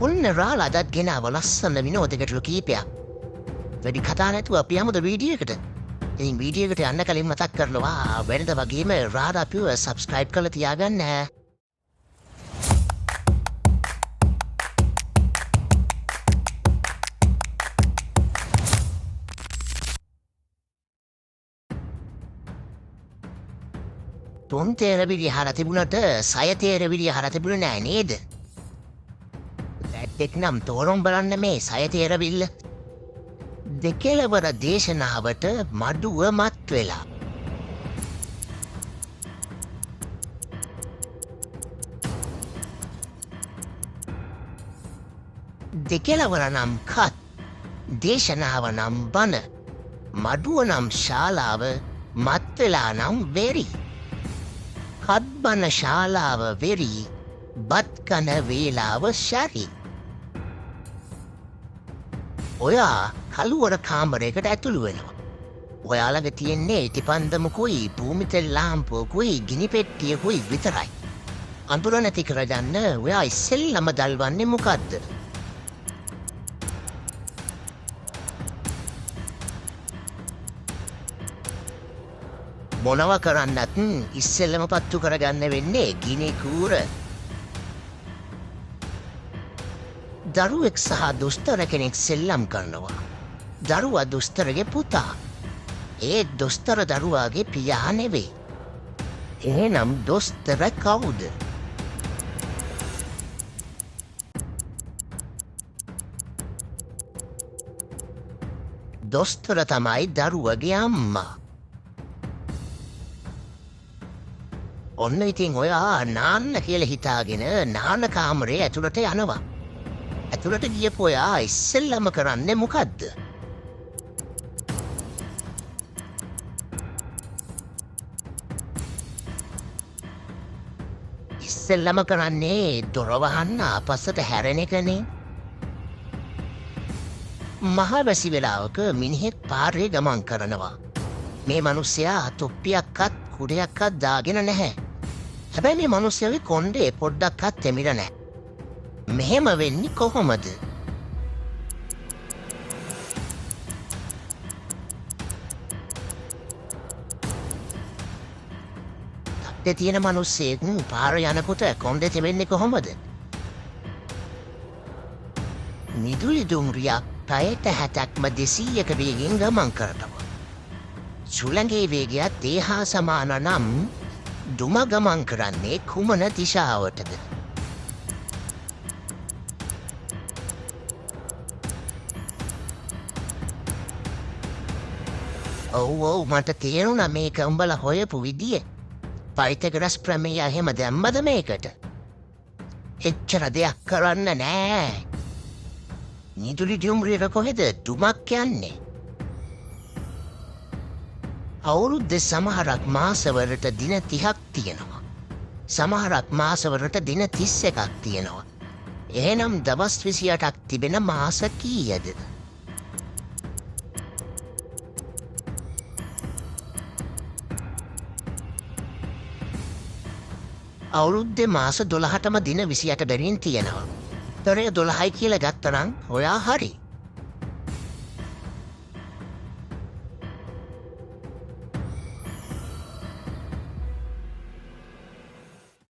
ඔන්න රාලා අදත් ගෙනාව ලස්සන විනෝදයකට කීපයක්. වැඩි කතා නැතුව අපි යමුද වීඩියෝ එකට. ඉතින් වීඩියෝ එකට යන්න කලින් මතක් කරනවා වෙනද වගේම රාදා පියුව සබ්ස්ක්‍රයිබ් කරලා තියාගන්න. තුන් තේරවිලි හර තිබුණට සය තේරවිලි හර තිබුණ නෑ නේද? ඇත්තෙක් නම් තෝරුම් බලන්න මේ සය තේරවිල්ල. දෙකෙලවර දේශනාවට මඩුව මත් වෙලා. දෙකෙලවර නම් කත්, දේශනාව නම් බන, මඩුව නම් ශාලාව, මත් වෙලා නම් වෙරි. කත්බන ශාලාව වෙරි, බත් කන වේලාව ශරි. ඔයා කළුවර කාමරයකට ඇතුළු වෙනවා. ඔයාළඟ තියෙන්නේ ඉටිපන්දමකුයි භූමිතෙල් ලාම්පුවකුයි ගිනි පෙට්ටියකුයි විතරයි. අඳුර නැති කරගන්න ඔයා ඉස්සෙල්ලම දල්වන්නේ මොකද්ද? මොනව කරන්නත් ඉස්සෙල්ලම පත්තු කරගන්න වෙන්නේ ගිනි කූර. දරුවෙක් සහ දොස්තර කෙනෙක් සෙල්ලම් කරනවා. දරුවා දොස්තරගේ පුතා. ඒ දොස්තර දරුවාගේ පියා නෙවෙයි. එහෙනම් දොස්තර කවුද? දොස්තර තමයි දරුවගේ අම්මා. ඔන්න ඉතින් ඔයා නාන්න කියලා හිතාගෙන නාන කාමරේ ඇතුළට යනවා. ඇතුළට ගියපු ඔයා ඉස්සෙල්ලම කරන්නේ මොකද්ද? ඉස්සෙල්ලම කරන්නේ දොර වහන්න ආපස්සට හැරෙන එකනේ. මහවැසි වෙලාවක මිනිහෙක් පාරේ ගමන් කරනවා. මේ මිනිස්සයා තොප්පියක්වත් කුඩයක්වත් දාගෙන නැහැ. හැබැයි මේ මිනිස්සයාගේ කොණ්ඩේ පොඩ්ඩක්වත් තෙමිලා නැහැ. මෙහෙම වෙන්නේ කොහොමද? තට්ටේ තියෙන මිනිස්සෙක් පාර යනකොට කොණ්ඩේ තෙමෙන්නේ කොහොමද? මිදුලි දුම්රියක් පැයට 60ක්ම 200ක වේගෙන් ගමන් කරනවා. සුළඟේ වේගයත් ඒ හා සමාන නම් දුම ගමන් කරන්නේ කුමන දිශාවටද? ඔව් මට තේරුණා මේක උඹලා හොයපු විදිය. පයිතගරස් ප්‍රමේය එහෙම දැම්මද මේකට? එච්චර දෙයක් කරන්න නෑ. නිදුලි දුම්රියක කොහෙද දුමක් යන්නේ? අවුරුද්දේ සමහරක් මාසවලට දින 30ක් තියෙනවා. සමහරක් මාසවලට දින 31ක් තියෙනවා. එහෙනම් දවස් 28ක් තිබෙන මාස කීයද? අවුරුද්දේ මාස 12ටම දින 28 බැරින් තියෙනවා. තරය 12යි කියලා ගත්තනම් ඔයා හරි.